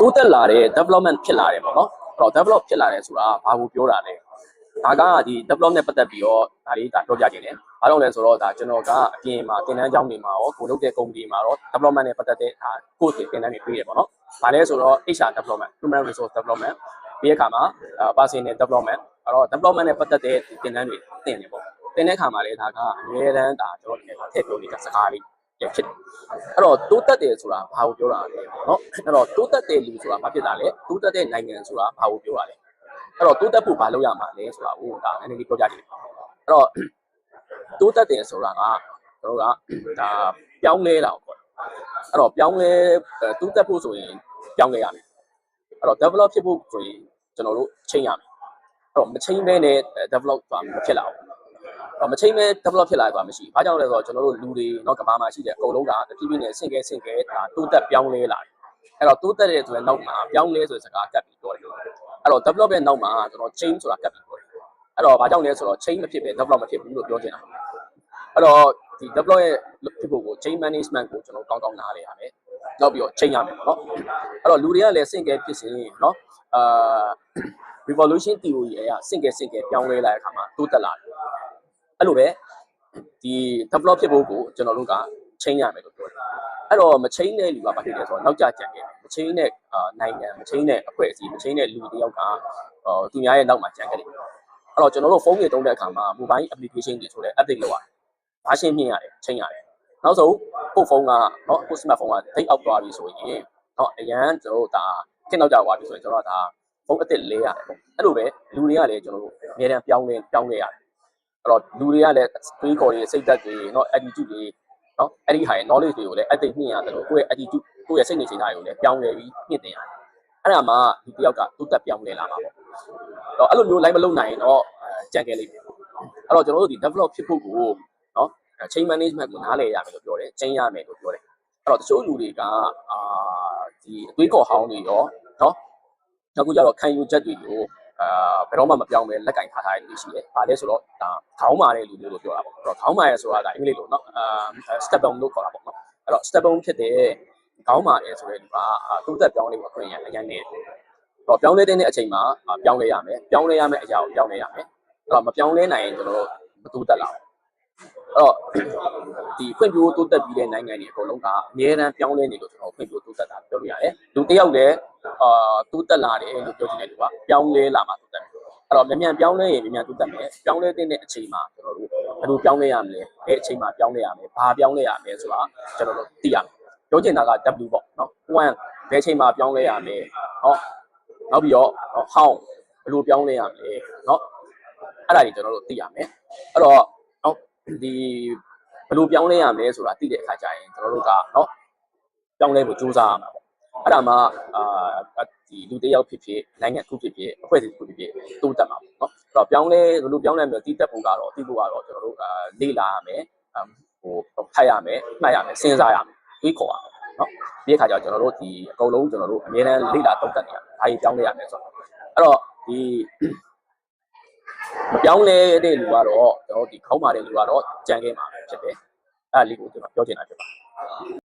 တိုးတက်လာတဲ့ development ဖြစ်လာတယ်ပေါ့နော်အဲ့တော့ develop ဖြစ်လာတယ်ဆိုတာဘာကိုပြောတာလဲဒါကဒီ develop နဲ့ပတ်သက်ပြီးတော့ဒါလေးဒါပြောပြခြင်းတယ်ဘာလို့လဲဆိုတော့ဒါကျွန်တော်ကအပြင်မှာသင်တန်းကျောင်းတွေမှာရောကိုလုပ်တဲ့ကုမ္ပဏီမှာတော့ development နဲ့ပတ်သက်တဲ့ဒါ course တွေသင်တန်းတွေပေးတယ်ပေါ့နော်ဘာလဲဆိုတော့ HR development human resource development ပြီးတဲ့အခါမှာpersonal development အဲ့တော့ development နဲ့ပတ်သက်တဲ့သင်တန်းတွေသင်တယ်ပေါ့သင်တဲ့အခါမှာလည်းဒါကအများတန်းဒါကျွန်တော်ထည့်ပြောနေတာစကားလေးဖြစ်တယ်အဲ့တော့တိုးတက်တယ်ဆိုတာဘာကိုပြောတာလဲเนาะအဲ့တော့တိုးတက်တယ်လူဆိုတာဘာဖြစ်တာလဲတိုးတက်တဲ့နိုင်ငံဆိုတာဘာကိုပြောတာလဲအဲ့တော့တိုးတက်ဖို့ဘာလုပ်ရမှာလဲဆိုတာကိုဒါနည်းနည်းလေးပြောပြကြည့်အဲ့တော့တိုးတက်တယ်ဆိုတာကကျွန်တော်ကဒါပြောင်းလဲတာပေါ့အဲ့တော့ပြောင်းလဲတိုးတက်ဖို့ဆိုရင်ပြောင်းလဲရမယ်အဲ့တော့ develop ဖြစ်ဖို့ဆိုရင်ကျွန်တော်တို့ချိန်ရမယ်အဲ့တော့မချိန်ဘဲနဲ့ develop ဆိုတာမဖြစ်လာဘူးမချိန်မဲ့ develop ဖြစ်လာတာမရှိဘူး။ဘာကြောင့်လဲဆိုတော့ကျွန်တော်တို့လူတွေတော့ကဘာမှရှိတယ်အကုန်လုံးကတဖြည်းဖြည်းနဲ့ဆင့်ကဲဒါတိုးတက်ပြောင်းလဲလာတယ်။အဲ့တော့တိုးတက်တဲ့ဆိုရင်နောက်မှာပြောင်းလဲဆိုတဲ့စကားကပ်ပြီးပြောတယ်။အဲ့တော့ develop ရဲ့နောက်မှာကျွန်တော် change ဆိုတာကပ်ပြီးပြောတယ်။အဲ့တော့ဘာကြောင့်လဲဆိုတော့ change မဖြစ်ပဲ develop မဖြစ်ဘူးလို့ပြောချင်တာ။အဲ့တော့ဒီ develop ရဲ့ဖြစ်ဖို့ကို change management ကိုကျွန်တော်ကောင်းကောင်းနားလည်ရမယ်။နောက်ပြီးတော့ change ရမယ်ပေါ့။အဲ့တော့လူတွေကလည်းဆင့်ကဲဖြစ်စဉ်เนาะrevolution theory အရဆင့်ကဲပြောင်းလဲလာတဲ့အခါမှာတိုးတက်လာတယ်အဲ့လိုပဲဒီ develop ဖြစ်ဖို့ကိုကျွန်တော်တို့ကချိန်ရမယ်လို့ပြောတယ်အဲ့တော့မချိန်တဲ့လူကဘာဖြစ်လဲဆိုတော့နောက်ကျကြံခဲ့တယ်မချိန်တဲ့နိုင်ငံမချိန်တဲ့အဖွဲ့အစည်းမချိန်တဲ့လူတယောက်ကသူများရဲ့နောက်မှာကြံခဲ့တယ်အဲ့တော့ကျွန်တော်တို့ဖုန်းတွေတုံးတဲ့အခါမှာ mobile application တွေဆိုလဲ update လုပ်ရတယ်ဘာရှင်းမြင်ရတယ်ချိန်ရတယ်နောက်ဆုံးကိုဖုန်းကเนาะကို smartphone ကတိတ်အောက်သွားပြီဆိုရင်เนาะအရန်ကျွန်တော်တို့ဒါခက်နောက်ကျသွားပြီဆိုရင်ကျွန်တော်တို့ဒါဖုန်းအစ်စ်လဲရတယ်ပေါ့အဲ့လိုပဲလူတွေကလည်းကျွန်တော်တို့အများတန်းပြောင်းလဲရတယ်အဲ့တော့လူတွေကလည်းတွေးခေါ်တွေစိတ်သက်တွေเนาะ attitude တွေเนาะအဲ့ဒီဟာရဲ့ knowledge တွေကိုလည်း update မြင့်ရတယ်လို့ကိုယ့်ရဲ့ attitude ကိုယ့်ရဲ့စိတ်နေစိတ်ထားတွေကိုလည်းပြောင်းလဲပြီးမြင့်တင်ရတယ်အဲ့ဒါမှဒီတယောက်ကတိုးတက်ပြောင်းလဲလာမှာပေါ့တော့အဲ့လိုမျိုး line မလုပ်နိုင်တော့ကြံခဲ့လိမ့်မယ်အဲ့တော့ကျွန်တော်တို့ဒီ develop ဖြစ်ဖို့ကိုเนาะ chain management ကိုနားလည်ရမယ်လို့ပြောတယ်ချိန်ရမယ်လို့ပြောတယ်အဲ့တော့တချို့လူတွေကဒီအတွေးခေါ်ဟောင်းတွေရောเนาะနောက်ခုကျတော့ခံယူချက်တွေကိုဘယ်တော့မှမပြောင်းပဲလက်ကင်ထားတဲ့လူရှိတယ်။ဘာလဲဆိုတော့ဒါခေါင်းမာတဲ့လူမျိုးလို့ပြောတာပေါ့။အဲ့တော့ခေါင်းမာရဲဆိုတာဒါအင်္ဂလိပ်လိုနော်step down လို့ခေါ်တာပေါ့နော်။အဲ့တော့ step down ဖြစ်တဲ့ခေါင်းမာရဲဆိုတဲ့လူကတိုးတက်ပြောင်းလဲဖို့အခွင့်အရေးအရင်နေတယ်။တော့ပြောင်းလဲတဲ့အချိန်မှာပြောင်းလဲရမယ်။ပြောင်းလဲရမယ့်အရာကိုပြောင်းလဲရမယ်။အဲ့တော့မပြောင်းလဲနိုင်ရင်ကျွန်တော်တို့မတိုးတက်လာဘူး။အဲ့တော့ဒီဖွံ့ဖြိုးတိုးတက်ပြီးတဲ့နိုင်ငံတွေအကုန်လုံးကအများအားပြောင်းလဲနေလို့ကျွန်တော်ဖွံ့ဖြိုးတိုးတက်တာပြောလို့ရတယ်။လူတစ်ယောက်လည်းတိုးတက်လာတယ်လို့ပြောချင်တဲ့လူကပြောင်းလဲလာမှတိုးတက်တယ်အဲ့တော့မြန်ပြောင်းလဲရင်မြန်တိုးတက်မယ်ပြောင်းလဲတဲ့အချိန်မှာကျွန်တော်တို့ဘယ်လိုပြောင်းလဲရမလဲဘယ်အချိန်မှာပြောင်းလဲရမလဲဘာပြောင်းလဲရမလဲဆိုတာကျွန်တော်တို့သိရမယ်ပြောချင်တာက W ပေါ့နော်1ဘယ်အချိန်မှာပြောင်းလဲရမလဲဟောနောက်ပြီးတော့ how ဘယ်လိုပြောင်းလဲရမလဲเนาะအဲ့ဒါတွေကျွန်တော်တို့သိရမယ်အဲ့တော့ဒီဘယ်လိုပြောင်းလဲရမလဲဆိုတာသိတဲ့အခါကျရင်ကျွန်တော်တို့ကเนาะပြောင်းလဲဖို့ကြိုးစားရမှာအဲ့ဒါမှဒီလူတစ်ယောက်ဖြစ်ဖြစ်နိုင်ငံတစ်ခုဖြစ်ဖြစ်အဖွဲ့အစည်းတစ်ခုဖြစ်ဖြစ်တိုးတက်မှာပေါ့နော်အဲ့တော့ပြောင်းလဲဘယ်လိုပြောင်းလဲမျိုးတည်တက်ဖို့ကတော့ကျွန်တော်တို့လေ့လာရမယ်ဟိုဖတ်ရမယ်မှတ်ရမယ်စဉ်းစားရမယ်တွေးခေါ်ရမယ်နော်ဒီအခါကျတော့ကျွန်တော်တို့ဒီအကုန်လုံးကျွန်တော်တို့အများအားလေ့လာသုံးသပ်နေရတယ်ဒါကြီးပြောင်းလဲရမယ်ဆိုတော့အဲ့တော့ဒီမပြောင်းလဲတဲ့လူကတော့ကျွန်တော်ဒီခေါင်းမာတဲ့လူကတော့ကြံခဲ့မှာဖြစ်တယ်အဲ့ဒါလေးကိုကျွန်တော်ပြောချင်တာဖြစ်ပါတယ်